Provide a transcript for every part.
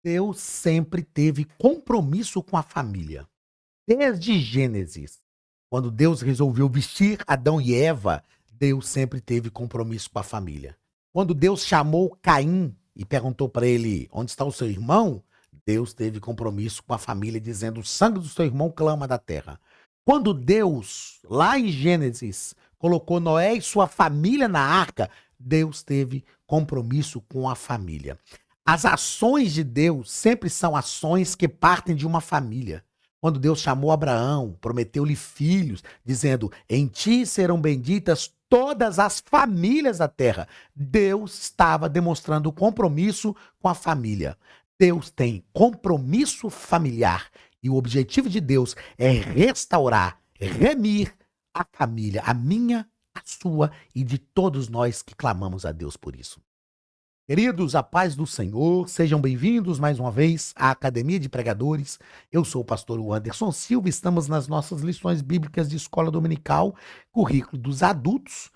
Deus sempre teve compromisso com a família. Desde Gênesis, quando Deus resolveu vestir Adão e Eva, Deus sempre teve compromisso com a família. Quando Deus chamou Caim e perguntou para ele: onde está o seu irmão? Deus teve compromisso com a família, dizendo: o sangue do seu irmão clama da terra. Quando Deus, lá em Gênesis, colocou Noé e sua família na arca, Deus teve compromisso com a família. As ações de Deus sempre são ações que partem de uma família. Quando Deus chamou Abraão, prometeu-lhe filhos, dizendo: em ti serão benditas todas as famílias da terra. Deus estava demonstrando compromisso com a família. Deus tem compromisso familiar e o objetivo de Deus é restaurar, remir a família, a minha, a sua e de todos nós que clamamos a Deus por isso. Queridos, a paz do Senhor, sejam bem-vindos mais uma vez à Academia de Pregadores. Eu sou o pastor Anderson Silva, estamos nas nossas lições bíblicas de escola dominical, currículo dos adultos,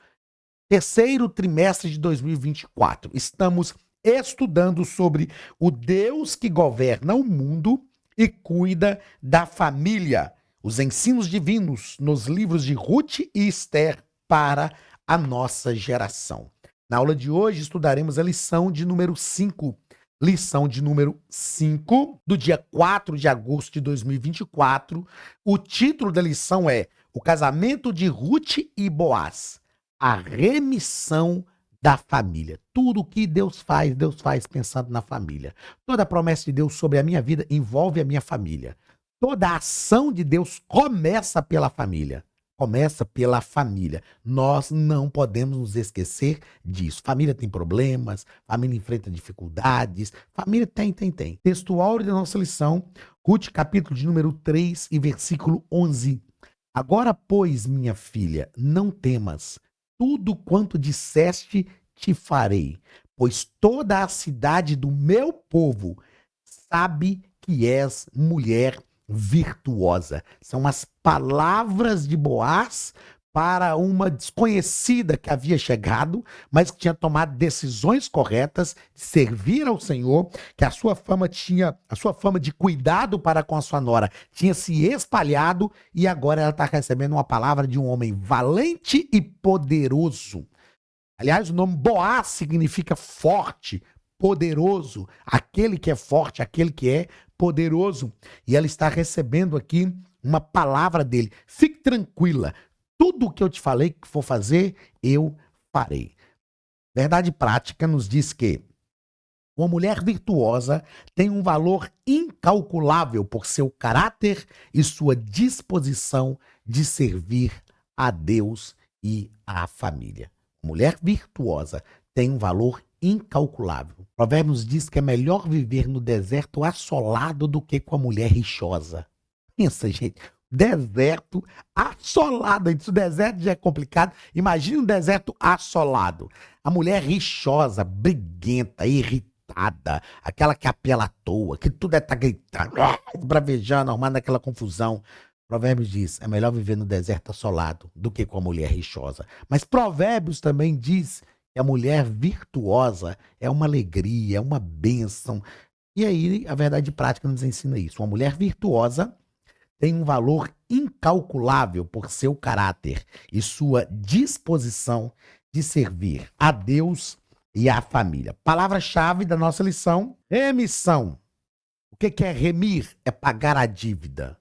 terceiro trimestre de 2024. Estamos estudando sobre o Deus que governa o mundo e cuida da família. Os ensinos divinos nos livros de Ruth e Esther para a nossa geração. Na aula de hoje estudaremos a lição de número 5. Lição de número 5, do dia 4 de agosto de 2024. O título da lição é O Casamento de Ruth e Boaz, a remissão da família. Tudo o que Deus faz pensando na família. Toda a promessa de Deus sobre a minha vida envolve a minha família. Toda a ação de Deus começa pela família. Começa pela família. Nós não podemos nos esquecer disso. Família tem problemas, família enfrenta dificuldades, família tem. Textual da nossa lição, Ruth, capítulo de número 3 e versículo 11. Agora, pois, minha filha, não temas, tudo quanto disseste te farei, pois toda a cidade do meu povo sabe que és mulher virtuosa. São as palavras de Boaz para uma desconhecida que havia chegado, mas que tinha tomado decisões corretas, de servir ao Senhor, que a sua fama de cuidado para com a sua nora tinha se espalhado e agora ela está recebendo uma palavra de um homem valente e poderoso. Aliás, o nome Boaz significa forte, poderoso, aquele que é forte, aquele que é poderoso. E ela está recebendo aqui uma palavra dele. Fique tranquila, tudo o que eu te falei que for fazer, eu farei. Verdade prática nos diz que uma mulher virtuosa tem um valor incalculável por seu caráter e sua disposição de servir a Deus e à família. Mulher virtuosa tem um valor incalculável. Provérbios diz que é melhor viver no deserto assolado do que com a mulher rixosa. Pensa, gente, deserto assolado. Se o deserto já é complicado, imagina um deserto assolado. A mulher rixosa, briguenta, irritada, aquela que apela à toa, que tudo tá gritando, bravejando, arrumando aquela confusão. Provérbios diz, é melhor viver no deserto assolado do que com a mulher rixosa. Mas Provérbios também diz que a mulher virtuosa é uma alegria, é uma bênção. E aí a verdade prática nos ensina isso. Uma mulher virtuosa tem um valor incalculável por seu caráter e sua disposição de servir a Deus e à família. Palavra-chave da nossa lição, remissão. O que é remir? É pagar a dívida.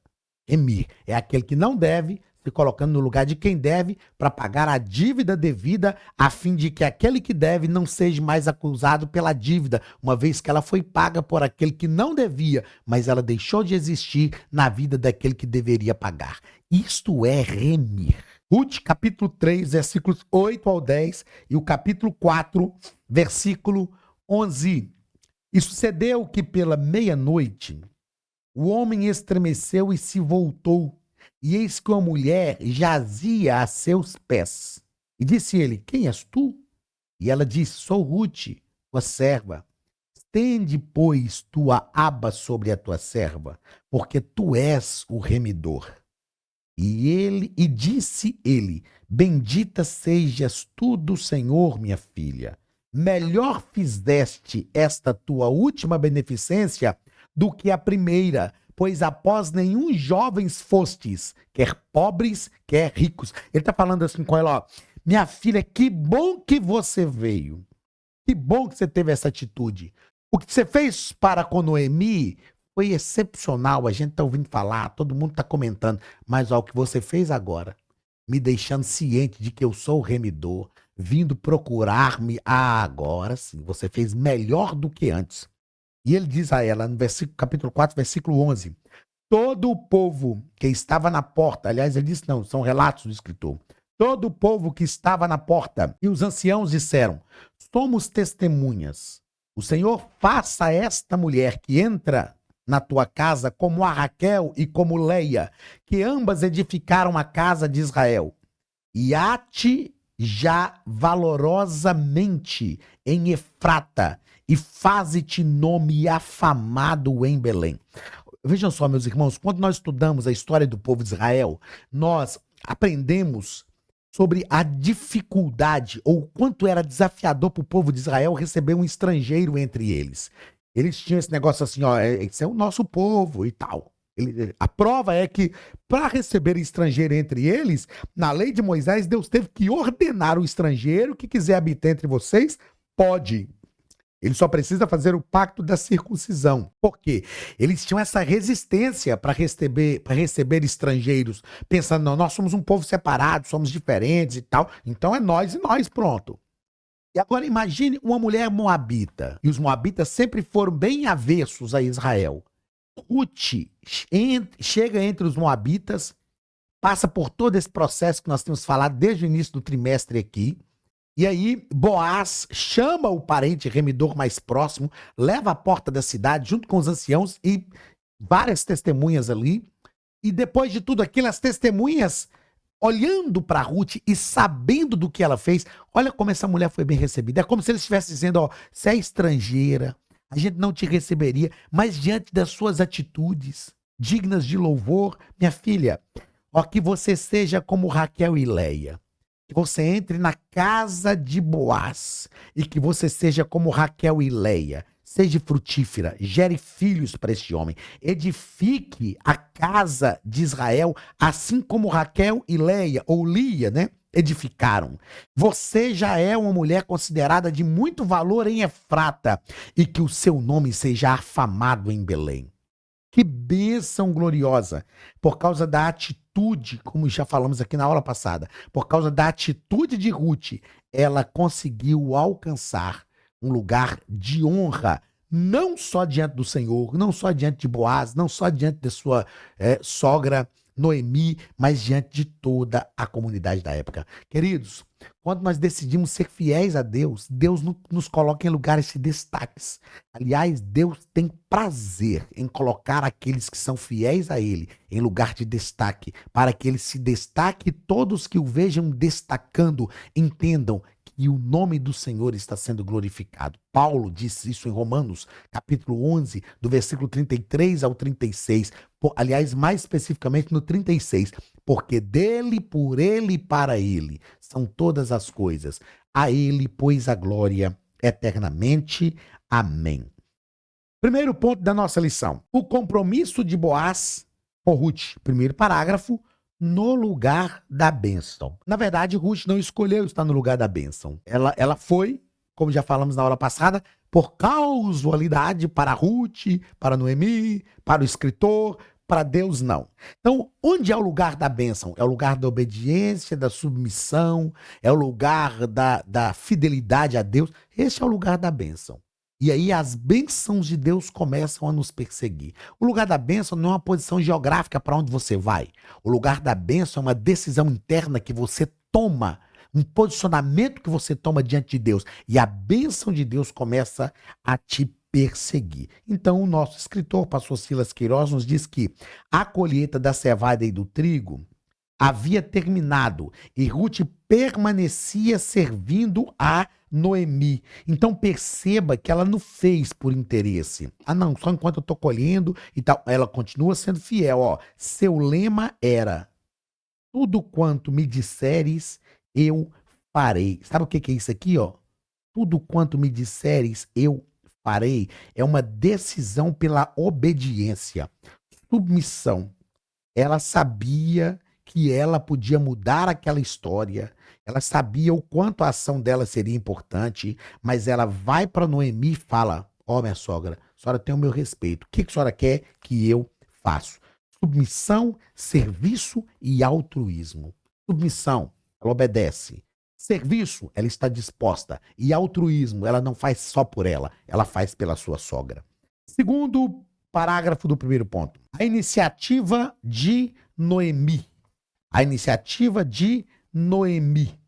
Remir é aquele que não deve, se colocando no lugar de quem deve para pagar a dívida devida, a fim de que aquele que deve não seja mais acusado pela dívida, uma vez que ela foi paga por aquele que não devia, mas ela deixou de existir na vida daquele que deveria pagar. Isto é remir. Ruth, capítulo 3, versículos 8 ao 10 e o capítulo 4, versículo 11. E sucedeu que pela meia-noite o homem estremeceu e se voltou, e eis que uma mulher jazia a seus pés. E disse ele, quem és tu? E ela disse, sou Ruth, tua serva. Estende, pois, tua aba sobre a tua serva, porque tu és o remidor. E disse ele, bendita sejas tu do Senhor, minha filha. melhor fizeste esta tua última beneficência do que a primeira, pois após nenhum jovens fostes, quer pobres, quer ricos. Ele está falando assim com ela, ó, minha filha, que bom que você veio, que bom que você teve essa atitude. O que você fez para com Noemi foi excepcional, a gente está ouvindo falar, todo mundo está comentando, mas ó, o que você fez agora, me deixando ciente de que eu sou o remidor, vindo procurar-me, agora sim, você fez melhor do que antes. E ele diz a ela, no capítulo 4, versículo 11, todo o povo que estava na porta, aliás, ele disse não, são relatos do escritor, todo o povo que estava na porta e os anciãos disseram, somos testemunhas, o Senhor faça a esta mulher que entra na tua casa como a Raquel e como Leia, que ambas edificaram a casa de Israel, e a-te já valorosamente em Efrata, e faze-te nome afamado em Belém. Vejam só, meus irmãos, quando nós estudamos a história do povo de Israel, nós aprendemos sobre a dificuldade, ou o quanto era desafiador para o povo de Israel receber um estrangeiro entre eles. Eles tinham esse negócio assim, ó, esse é o nosso povo e tal. A prova é que, para receber estrangeiro entre eles, na lei de Moisés, Deus teve que ordenar o estrangeiro que quiser habitar entre vocês, pode. Ele só precisa fazer o pacto da circuncisão. Por quê? Eles tinham essa resistência para receber estrangeiros, pensando, não, nós somos um povo separado, somos diferentes e tal, então é nós e nós, pronto. E agora imagine uma mulher moabita, e os moabitas sempre foram bem avessos a Israel. Ruth chega entre os moabitas, passa por todo esse processo que nós temos falado desde o início do trimestre aqui, e aí Boaz chama o parente remidor mais próximo, leva à porta da cidade junto com os anciãos e várias testemunhas ali, e depois de tudo aquilo, as testemunhas olhando para Ruth e sabendo do que ela fez, olha como essa mulher foi bem recebida. É como se eles estivessem dizendo, ó, você é estrangeira, a gente não te receberia, mas diante das suas atitudes dignas de louvor, minha filha, ó, que você seja como Raquel e Leia, que você entre na casa de Boaz e que você seja como Raquel e Leia, seja frutífera, gere filhos para este homem, edifique a casa de Israel, assim como Raquel e Leia, ou Lia, né? Edificaram. Você já é uma mulher considerada de muito valor em Efrata e que o seu nome seja afamado em Belém. Que bênção gloriosa, por causa da atitude, como já falamos aqui na aula passada, por causa da atitude de Ruth, ela conseguiu alcançar um lugar de honra, não só diante do Senhor, não só diante de Boaz, não só diante de sua sogra Noemi, mas diante de toda a comunidade da época. Queridos, quando nós decidimos ser fiéis a Deus, Deus nos coloca em lugares de destaques. Aliás, Deus tem prazer em colocar aqueles que são fiéis a Ele em lugar de destaque, para que Ele se destaque e todos que o vejam destacando entendam que o nome do Senhor está sendo glorificado. Paulo disse isso em Romanos, capítulo 11, do versículo 33 ao 36. Aliás, mais especificamente no 36. Porque dele, por ele e para ele são todas as coisas. A ele, pois, a glória eternamente. Amém. Primeiro ponto da nossa lição. O compromisso de Boaz com Ruth. Primeiro parágrafo. No lugar da bênção. Na verdade, Ruth não escolheu estar no lugar da bênção. Ela foi, como já falamos na aula passada, por causalidade para Ruth, para Noemi, para o escritor, para Deus não. Então, onde é o lugar da bênção? É o lugar da obediência, da submissão, é o lugar da fidelidade a Deus. Esse é o lugar da bênção. E aí as bênçãos de Deus começam a nos perseguir. O lugar da bênção não é uma posição geográfica para onde você vai. O lugar da bênção é uma decisão interna que você toma, um posicionamento que você toma diante de Deus. E a bênção de Deus começa a te perseguir. Então o nosso escritor, pastor Silas Queiroz, nos diz que a colheita da cevada e do trigo havia terminado e Ruth permanecia servindo a Noemi. Então perceba que ela não fez por interesse. Ah não, só enquanto eu estou colhendo e tal. Ela continua sendo fiel. Ó. Seu lema era, tudo quanto me disseres, eu farei. Sabe o que é isso aqui? Ó? tudo quanto me disseres, eu farei. É uma decisão pela obediência. Submissão. Ela sabia que ela podia mudar aquela história. Ela sabia o quanto a ação dela seria importante, mas ela vai para Noemi e fala: ó, minha sogra, a senhora tem o meu respeito. O que a senhora quer que eu faço? Submissão, serviço e altruísmo. Submissão, ela obedece. Serviço, ela está disposta. E altruísmo, ela não faz só por ela faz pela sua sogra. Segundo parágrafo do primeiro ponto. A iniciativa de Noemi. A iniciativa de Noemi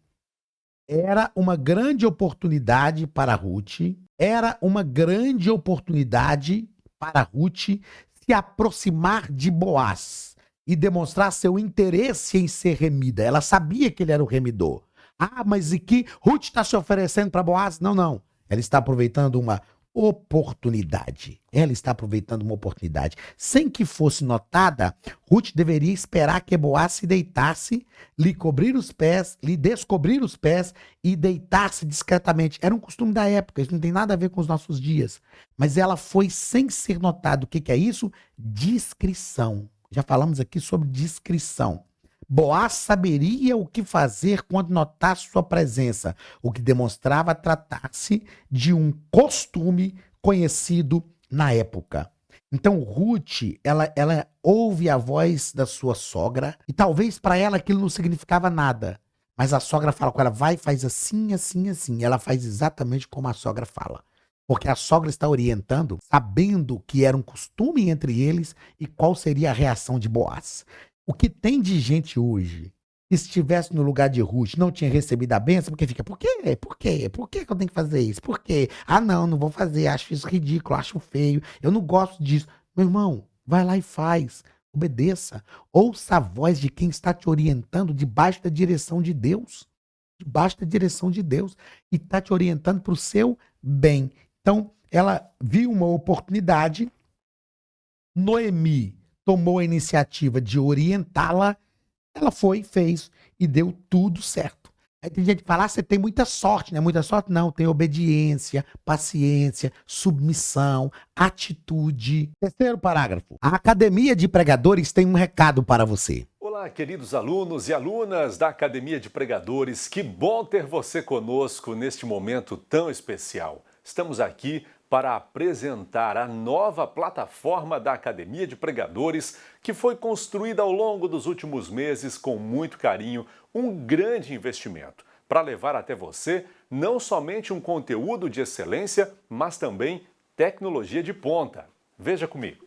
era uma grande oportunidade para Ruth. Era uma grande oportunidade para Ruth se aproximar de Boaz e demonstrar seu interesse em ser remida. Ela sabia que ele era o remidor. Ah, mas e que Ruth está se oferecendo para Boaz? Não, não. Ela está aproveitando uma oportunidade. Ela está aproveitando uma oportunidade. Sem que fosse notada, Ruth deveria esperar que Boaz se deitasse, lhe cobrir os pés, lhe descobrir os pés e deitar-se discretamente. Era um costume da época, isso não tem nada a ver com os nossos dias. Mas ela foi sem ser notada. O que é isso? Discrição. Já falamos aqui sobre discrição. Boaz saberia o que fazer quando notasse sua presença, o que demonstrava tratar-se de um costume conhecido na época. Então Ruth, ela ouve a voz da sua sogra e talvez para ela aquilo não significava nada. Mas a sogra fala com ela, vai, faz assim, assim, assim. Ela faz exatamente como a sogra fala. Porque a sogra está orientando, sabendo que era um costume entre eles e qual seria a reação de Boaz. O que tem de gente hoje, que se estivesse no lugar de Ruth, não tinha recebido a bênção, porque fica, por quê? Por quê? Por que eu tenho que fazer isso? Por quê? Ah, não vou fazer, acho isso ridículo, acho feio, eu não gosto disso. Meu irmão, vai lá e faz, obedeça, ouça a voz de quem está te orientando debaixo da direção de Deus, e está te orientando para o seu bem. Então, ela viu uma oportunidade, Noemi tomou a iniciativa de orientá-la, ela foi, fez e deu tudo certo. Aí tem gente que fala, você tem muita sorte, né? Muita sorte? Não, tem obediência, paciência, submissão, atitude. Terceiro parágrafo. A Academia de Pregadores tem um recado para você. Olá, queridos alunos e alunas da Academia de Pregadores. Que bom ter você conosco neste momento tão especial. Estamos aqui para apresentar a nova plataforma da Academia de Pregadores, que foi construída ao longo dos últimos meses com muito carinho, um grande investimento, para levar até você não somente um conteúdo de excelência, mas também tecnologia de ponta. Veja comigo.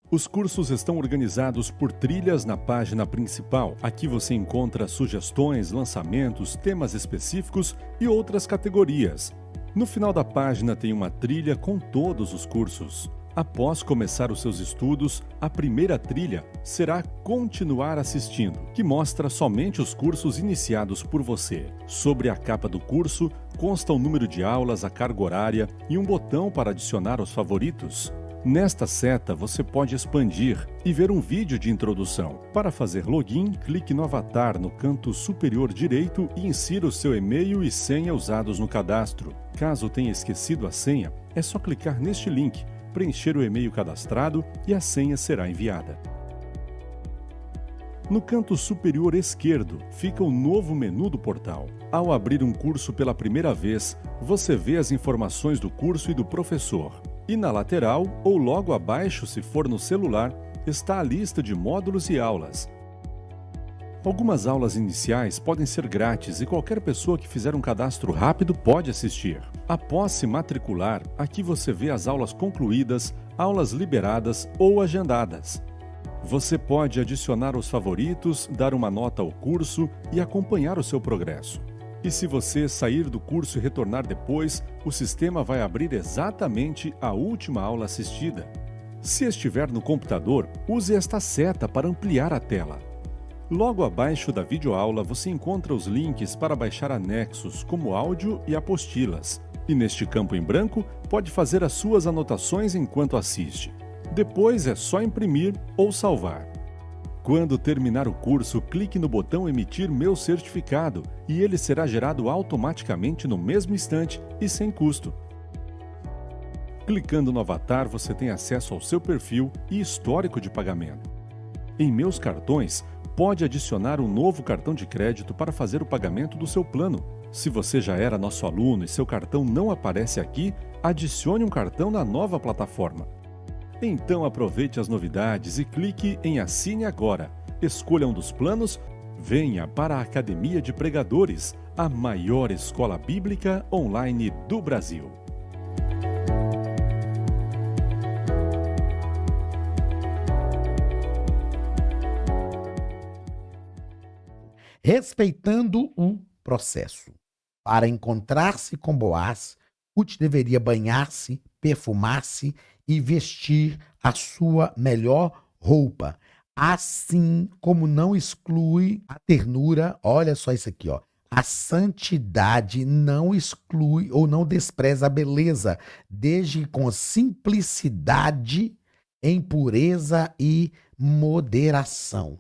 Os cursos estão organizados por trilhas na página principal. Aqui você encontra sugestões, lançamentos, temas específicos e outras categorias. No final da página tem uma trilha com todos os cursos. Após começar os seus estudos, a primeira trilha será Continuar assistindo, que mostra somente os cursos iniciados por você. Sobre a capa do curso, consta o número de aulas, a carga horária e um botão para adicionar os favoritos. Nesta seta, você pode expandir e ver um vídeo de introdução. Para fazer login, clique no avatar no canto superior direito e insira o seu e-mail e senha usados no cadastro. Caso tenha esquecido a senha, é só clicar neste link, preencher o e-mail cadastrado e a senha será enviada. No canto superior esquerdo fica o novo menu do portal. Ao abrir um curso pela primeira vez, você vê as informações do curso e do professor. E na lateral, ou logo abaixo se for no celular, está a lista de módulos e aulas. Algumas aulas iniciais podem ser grátis e qualquer pessoa que fizer um cadastro rápido pode assistir. Após se matricular, aqui você vê as aulas concluídas, aulas liberadas ou agendadas. Você pode adicionar os favoritos, dar uma nota ao curso e acompanhar o seu progresso. E se você sair do curso e retornar depois, o sistema vai abrir exatamente a última aula assistida. Se estiver no computador, use esta seta para ampliar a tela. Logo abaixo da videoaula você encontra os links para baixar anexos, como áudio e apostilas. E neste campo em branco, pode fazer as suas anotações enquanto assiste. Depois é só imprimir ou salvar. Quando terminar o curso, clique no botão Emitir meu certificado e ele será gerado automaticamente no mesmo instante e sem custo. Clicando no avatar, você tem acesso ao seu perfil e histórico de pagamento. Em Meus Cartões, pode adicionar um novo cartão de crédito para fazer o pagamento do seu plano. Se você já era nosso aluno e seu cartão não aparece aqui, adicione um cartão na nova plataforma. Então aproveite as novidades e clique em Assine Agora. Escolha um dos planos, venha para a Academia de Pregadores, a maior escola bíblica online do Brasil. Respeitando o processo. Para encontrar-se com Boaz, Ruth deveria banhar-se, perfumar-se e vestir a sua melhor roupa. Assim como não exclui a ternura, olha só isso aqui, ó. A santidade não exclui ou não despreza a beleza, desde que com simplicidade, em pureza e moderação.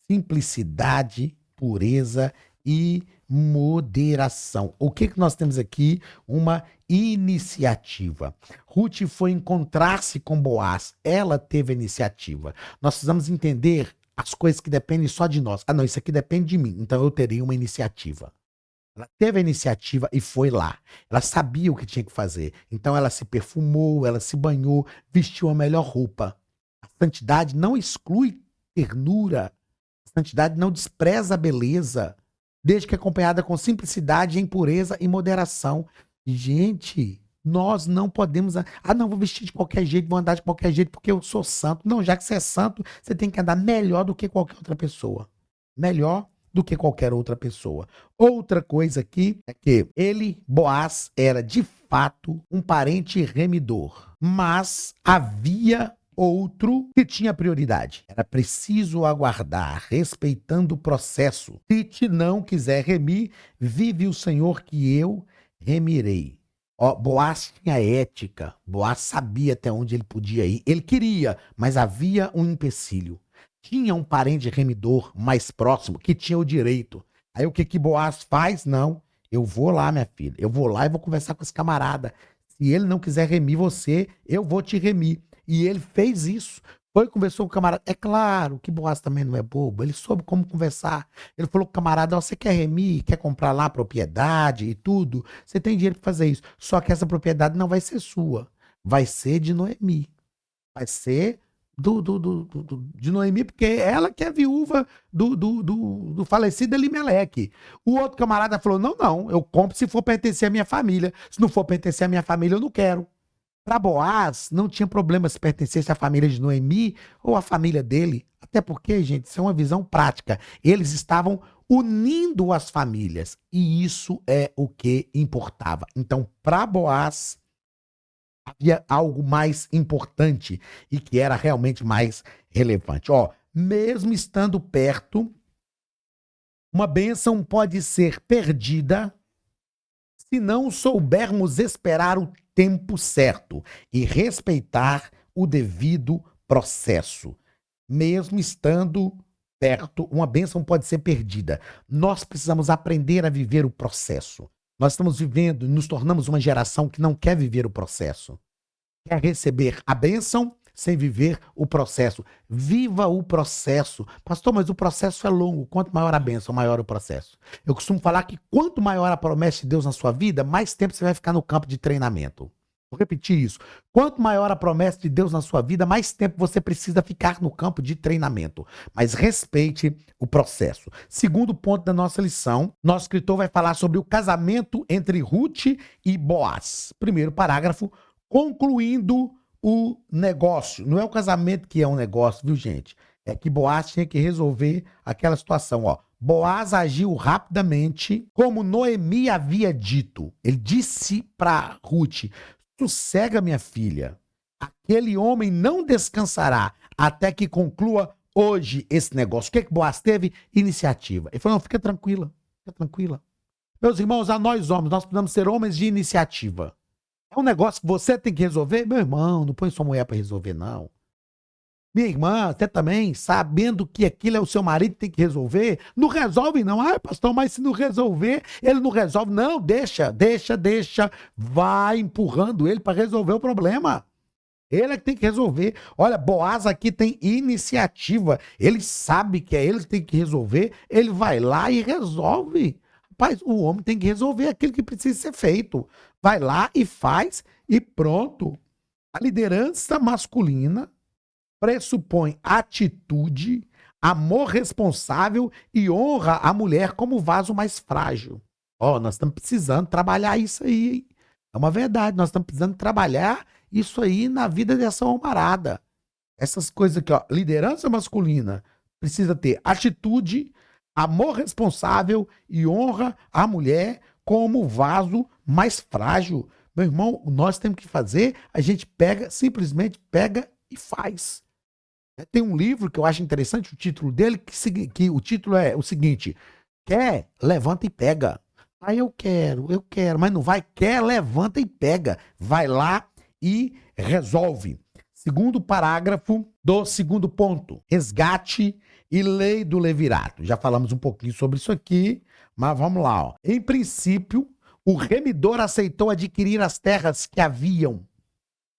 Simplicidade, pureza e moderação. O que nós temos aqui? Uma iniciativa. Ruth foi encontrar-se com Boaz. Ela teve a iniciativa. Nós precisamos entender as coisas que dependem só de nós. Ah, não, isso aqui depende de mim. Então eu teria uma iniciativa. Ela teve a iniciativa e foi lá. Ela sabia o que tinha que fazer. Então ela se perfumou, ela se banhou, vestiu a melhor roupa. A santidade não exclui ternura. A santidade não despreza a beleza, desde que acompanhada com simplicidade, em pureza e moderação. Gente, nós não podemos... Ah, não, vou vestir de qualquer jeito, vou andar de qualquer jeito porque eu sou santo. Não, já que você é santo, você tem que andar melhor do que qualquer outra pessoa. Melhor do que qualquer outra pessoa. Outra coisa aqui é que ele, Boaz, era de fato um parente remidor, mas havia outro que tinha prioridade. Era preciso aguardar, respeitando o processo. Se te não quiser remir, vive o Senhor que eu remirei. Ó, Boaz tinha ética. Boaz sabia até onde ele podia ir. Ele queria, mas havia um empecilho. Tinha um parente remidor mais próximo que tinha o direito. Aí o que Boaz faz? Não, eu vou lá, minha filha. Eu vou lá e vou conversar com esse camarada. Se ele não quiser remir você, eu vou te remir. E ele fez isso. Foi, conversou com o camarada. É claro que Boaz também não é bobo. Ele soube como conversar. Ele falou com o camarada, ó, você quer remir? Quer comprar lá a propriedade e tudo? Você tem dinheiro para fazer isso. Só que essa propriedade não vai ser sua. Vai ser de Noemi. Vai ser de Noemi, porque ela que é viúva do falecido Elimeleque. O outro camarada falou, não, eu compro se for pertencer à minha família. Se não for pertencer à minha família, eu não quero. Para Boaz, não tinha problema se pertencesse à família de Noemi ou à família dele. Até porque, gente, isso é uma visão prática. Eles estavam unindo as famílias. E isso é o que importava. Então, para Boaz, havia algo mais importante e que era realmente mais relevante. Ó, mesmo estando perto, uma bênção pode ser perdida se não soubermos esperar o tempo certo e respeitar o devido processo. Mesmo estando perto, uma bênção pode ser perdida. Nós precisamos aprender a viver o processo. Nós estamos vivendo e nos tornamos uma geração que não quer viver o processo. Quer receber a bênção sem viver o processo. Viva o processo. Pastor, mas o processo é longo. Quanto maior a bênção, maior o processo. Eu costumo falar que quanto maior a promessa de Deus na sua vida, mais tempo você vai ficar no campo de treinamento. Vou repetir isso. Quanto maior a promessa de Deus na sua vida, mais tempo você precisa ficar no campo de treinamento. Mas respeite o processo. Segundo ponto da nossa lição, nosso escritor vai falar sobre o casamento entre Ruth e Boaz. Primeiro parágrafo, concluindo o negócio. Não é o casamento que é um negócio, viu, gente? É que Boaz tinha que resolver aquela situação, ó. Boaz agiu rapidamente, como Noemi havia dito. Ele disse para Ruth, sossega, minha filha. Aquele homem não descansará até que conclua hoje esse negócio. O que Boaz teve? Iniciativa. Ele falou, não, fica tranquila, fica tranquila. Meus irmãos, a nós homens, nós precisamos ser homens de iniciativa. É um negócio que você tem que resolver? Meu irmão, não põe sua mulher para resolver, não. Minha irmã, até também, sabendo que aquilo é o seu marido, tem que resolver, não resolve não. Ah, pastor, mas se não resolver, ele não resolve. Não, deixa. Vai empurrando ele para resolver o problema. Ele é que tem que resolver. Olha, Boaz aqui tem iniciativa. Ele sabe que é ele que tem que resolver. Ele vai lá e resolve. Rapaz, o homem tem que resolver aquilo que precisa ser feito. Vai lá e faz e pronto. A liderança masculina pressupõe atitude, amor responsável e honra a mulher como vaso mais frágil. Ó, nós estamos precisando trabalhar isso aí, hein? É uma verdade, nós estamos precisando trabalhar isso aí na vida dessa homarada. Essas coisas aqui, ó, liderança masculina precisa ter atitude, amor responsável e honra a mulher como vaso mais frágil. Meu irmão, nós temos que fazer, a gente simplesmente pega e faz. Tem um livro que eu acho interessante, o título dele, que o título é o seguinte: quer, levanta e pega. Aí eu quero, mas não vai, quer, levanta e pega. Vai lá e resolve. Segundo parágrafo do segundo ponto, resgate e lei do levirato. Já falamos um pouquinho sobre isso aqui, mas vamos lá. Ó. Em princípio, o remidor aceitou adquirir as terras que haviam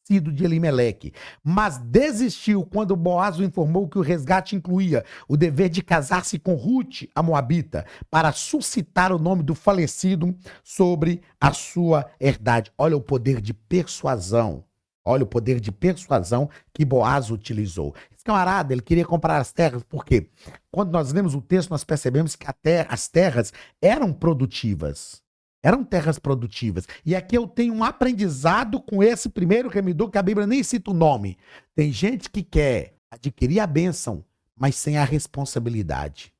sido de Elimeleque, mas desistiu quando Boaz o informou que o resgate incluía o dever de casar-se com Rute, a Moabita, para suscitar o nome do falecido sobre a sua herdade. Olha o poder de persuasão. Olha o poder de persuasão que Boaz utilizou. Esse camarada, ele queria comprar as terras, porque quando nós lemos o texto, nós percebemos que as terras eram produtivas. Eram terras produtivas. E aqui eu tenho um aprendizado com esse primeiro remidor, que a Bíblia nem cita o nome. Tem gente que quer adquirir a bênção, mas sem a responsabilidade.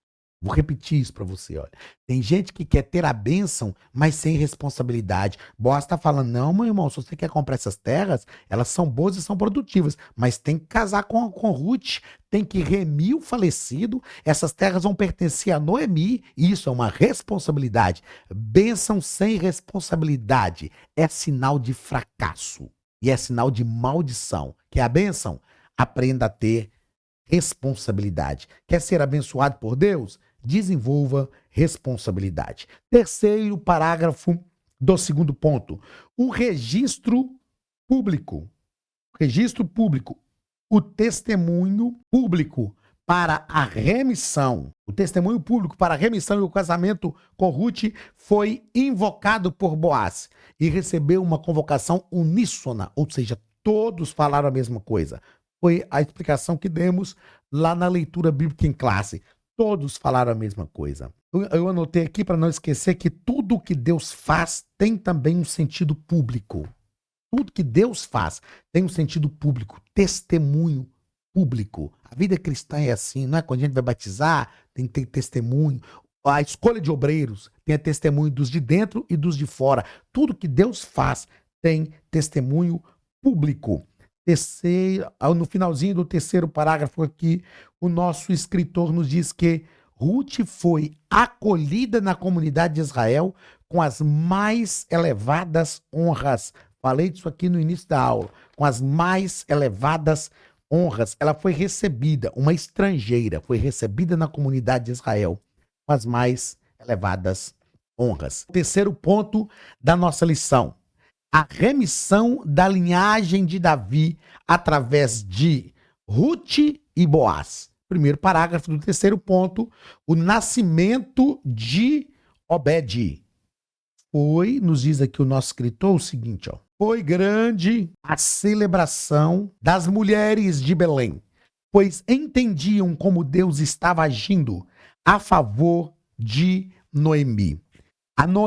Vou repetir isso para você, olha. Tem gente que quer ter a bênção, mas sem responsabilidade. Boaz está falando, não, meu irmão, se você quer comprar essas terras, elas são boas e são produtivas, mas tem que casar com Ruth, tem que remir o falecido, essas terras vão pertencer a Noemi, e isso é uma responsabilidade. Bênção sem responsabilidade é sinal de fracasso e é sinal de maldição. Quer a bênção? Aprenda a ter responsabilidade. Quer ser abençoado por Deus? Desenvolva responsabilidade. Terceiro parágrafo do segundo ponto. O registro público. Registro público. O testemunho público para a remissão. O testemunho público para a remissão e o casamento com Ruth foi invocado por Boaz e recebeu uma convocação uníssona, ou seja, todos falaram a mesma coisa. Foi a explicação que demos lá na leitura bíblica em classe. Todos falaram a mesma coisa. Eu anotei aqui para não esquecer que tudo que Deus faz tem também um sentido público. Tudo que Deus faz tem um sentido público, testemunho público. A vida cristã é assim, não é? Quando a gente vai batizar, tem que ter testemunho. A escolha de obreiros tem testemunho dos de dentro e dos de fora. Tudo que Deus faz tem testemunho público. No finalzinho do terceiro parágrafo aqui, o nosso escritor nos diz que Ruth foi acolhida na comunidade de Israel com as mais elevadas honras. Falei disso aqui no início da aula. Com as mais elevadas honras. Ela foi recebida, uma estrangeira, foi recebida na comunidade de Israel com as mais elevadas honras. Terceiro ponto da nossa lição. A remissão da linhagem de Davi através de Ruth e Boaz. Primeiro parágrafo do terceiro ponto, o nascimento de Obed. Nos diz aqui o nosso escritor, o seguinte, ó. Foi grande a celebração das mulheres de Belém, pois entendiam como Deus estava agindo a favor de Noemi.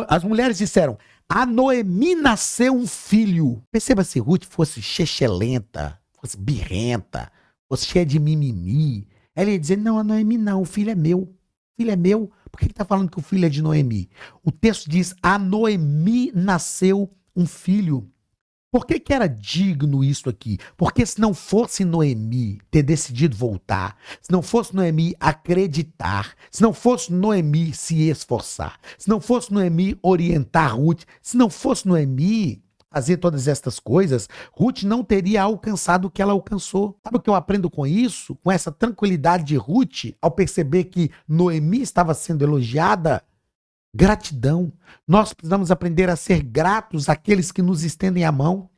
As mulheres disseram, a Noemi nasceu um filho. Perceba se Ruth fosse chechelenta, fosse birrenta, fosse cheia de mimimi. Ela ia dizer, não, a Noemi não, o filho é meu. O filho é meu. Por que ele está falando que o filho é de Noemi? O texto diz, a Noemi nasceu um filho. Por que era digno isso aqui? Porque se não fosse Noemi ter decidido voltar, se não fosse Noemi acreditar, se não fosse Noemi se esforçar, se não fosse Noemi orientar Ruth, se não fosse Noemi fazer todas estas coisas, Ruth não teria alcançado o que ela alcançou. Sabe o que eu aprendo com isso? Com essa tranquilidade de Ruth, ao perceber que Noemi estava sendo elogiada? Gratidão. Nós precisamos aprender a ser gratos àqueles que nos estendem a mão.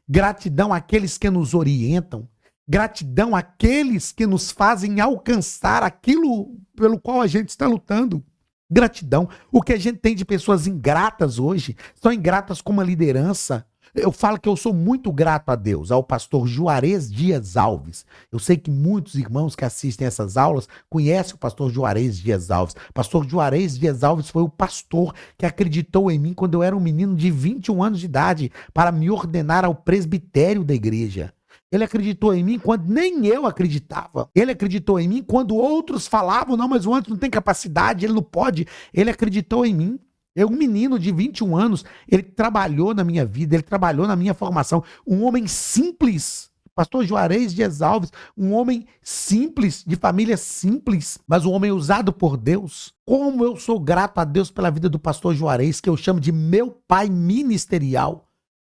Gratidão àqueles que nos orientam. Gratidão àqueles que nos fazem alcançar aquilo pelo qual a gente está lutando. Gratidão. O que a gente tem de pessoas ingratas hoje, são ingratas com uma liderança. Eu falo que eu sou muito grato a Deus, ao pastor Juarez Dias Alves. Eu sei que muitos irmãos que assistem essas aulas conhecem o pastor Juarez Dias Alves. Pastor Juarez Dias Alves foi o pastor que acreditou em mim quando eu era um menino de 21 anos de idade para me ordenar ao presbitério da igreja. Ele acreditou em mim quando nem eu acreditava. Ele acreditou em mim quando outros falavam, não, mas o Anderson não tem capacidade, ele não pode. Ele acreditou em mim. Eu, um menino de 21 anos, ele trabalhou na minha vida, ele trabalhou na minha formação. Um homem simples, pastor Juarez Dias Alves, um homem simples, de família simples, mas um homem usado por Deus. Como eu sou grato a Deus pela vida do pastor Juarez, que eu chamo de meu pai ministerial.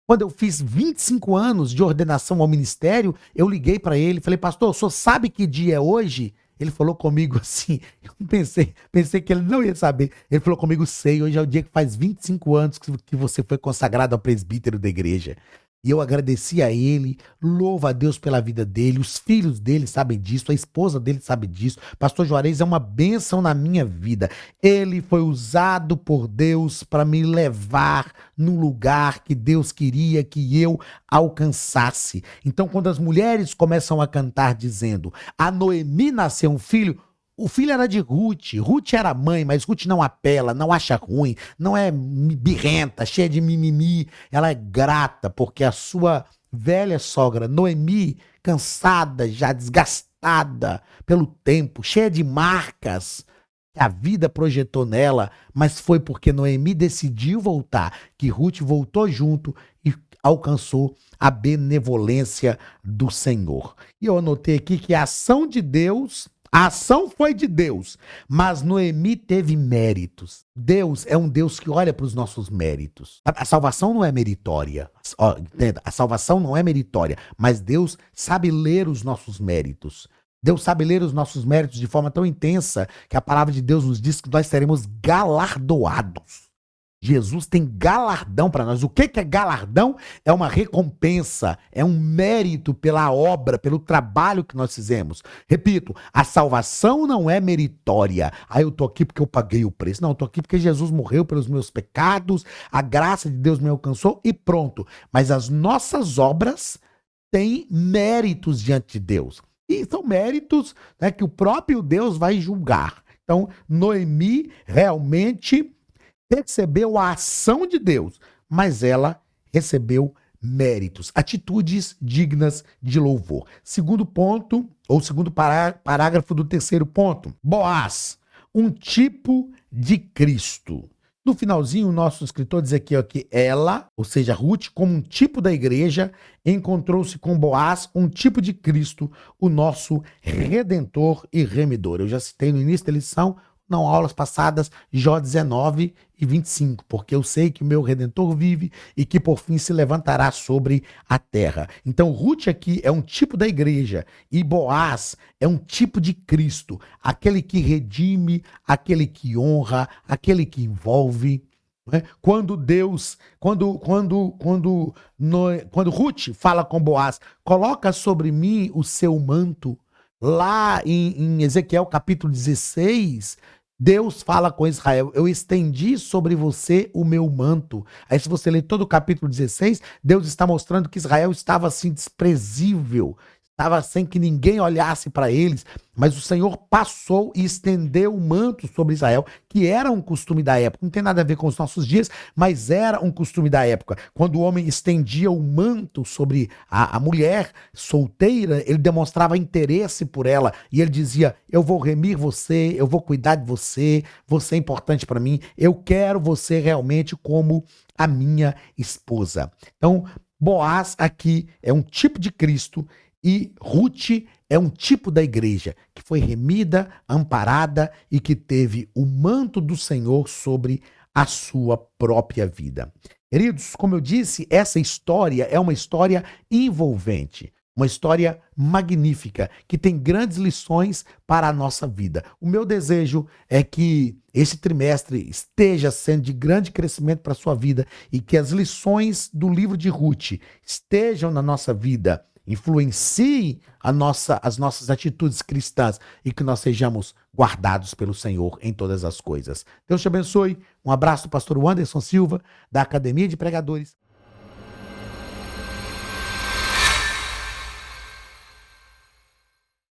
Quando eu fiz 25 anos de ordenação ao ministério, eu liguei para ele e falei, pastor, o senhor sabe que dia é hoje? Ele falou comigo assim, eu pensei que ele não ia saber. Ele falou comigo, sei, hoje é o dia que faz 25 anos que você foi consagrado ao presbítero da igreja. E eu agradeci a ele, louvo a Deus pela vida dele, os filhos dele sabem disso, a esposa dele sabe disso. Pastor Juarez é uma bênção na minha vida. Ele foi usado por Deus para me levar num lugar que Deus queria que eu alcançasse. Então, quando as mulheres começam a cantar dizendo, a Noemi nasceu um filho, o filho era de Ruth. Ruth era mãe, mas Ruth não apela, não acha ruim, não é birrenta, cheia de mimimi. Ela é grata porque a sua velha sogra, Noemi, cansada, já desgastada pelo tempo, cheia de marcas que a vida projetou nela, mas foi porque Noemi decidiu voltar, que Ruth voltou junto e alcançou a benevolência do Senhor. E eu anotei aqui que a ação de Deus... A ação foi de Deus, mas Noemi teve méritos. Deus é um Deus que olha para os nossos méritos. A salvação não é meritória. Entenda, a salvação não é meritória, mas Deus sabe ler os nossos méritos. Deus sabe ler os nossos méritos de forma tão intensa que a palavra de Deus nos diz que nós seremos galardoados. Jesus tem galardão para nós. O que é galardão? É uma recompensa, é um mérito pela obra, pelo trabalho que nós fizemos. Repito, a salvação não é meritória. Eu tô aqui porque eu paguei o preço. Não, eu tô aqui porque Jesus morreu pelos meus pecados, a graça de Deus me alcançou e pronto. Mas as nossas obras têm méritos diante de Deus. E são méritos, né, que o próprio Deus vai julgar. Então, Noemi realmente recebeu a ação de Deus, mas ela recebeu méritos, atitudes dignas de louvor. Segundo ponto, ou segundo parágrafo do terceiro ponto, Boaz, um tipo de Cristo. No finalzinho, o nosso escritor diz aqui ó, que ela, ou seja, Ruth, como um tipo da igreja, encontrou-se com Boaz, um tipo de Cristo, o nosso Redentor e Remidor. Eu já citei no início da lição, não, aulas passadas, Jó 19 e 25, porque eu sei que o meu Redentor vive e que por fim se levantará sobre a terra. Então Ruth aqui é um tipo da igreja e Boaz é um tipo de Cristo, aquele que redime, aquele que honra, aquele que envolve. Né? Quando Ruth fala com Boaz, coloca sobre mim o seu manto, lá em Ezequiel capítulo 16, Deus fala com Israel, eu estendi sobre você o meu manto. Aí se você ler todo o capítulo 16, Deus está mostrando que Israel estava assim desprezível, estava sem que ninguém olhasse para eles, mas o Senhor passou e estendeu o manto sobre Israel, que era um costume da época. Não tem nada a ver com os nossos dias, mas era um costume da época. Quando o homem estendia o manto sobre a mulher solteira, ele demonstrava interesse por ela e ele dizia, eu vou remir você, eu vou cuidar de você, você é importante para mim, eu quero você realmente como a minha esposa. Então, Boaz aqui é um tipo de Cristo e Ruth é um tipo da igreja que foi remida, amparada e que teve o manto do Senhor sobre a sua própria vida. Queridos, como eu disse, essa história é uma história envolvente, uma história magnífica, que tem grandes lições para a nossa vida. O meu desejo é que esse trimestre esteja sendo de grande crescimento para a sua vida e que as lições do livro de Ruth estejam na nossa vida, influenciem as nossas atitudes cristãs e que nós sejamos guardados pelo Senhor em todas as coisas. Deus te abençoe. Um abraço do pastor Anderson Silva, da Academia de Pregadores.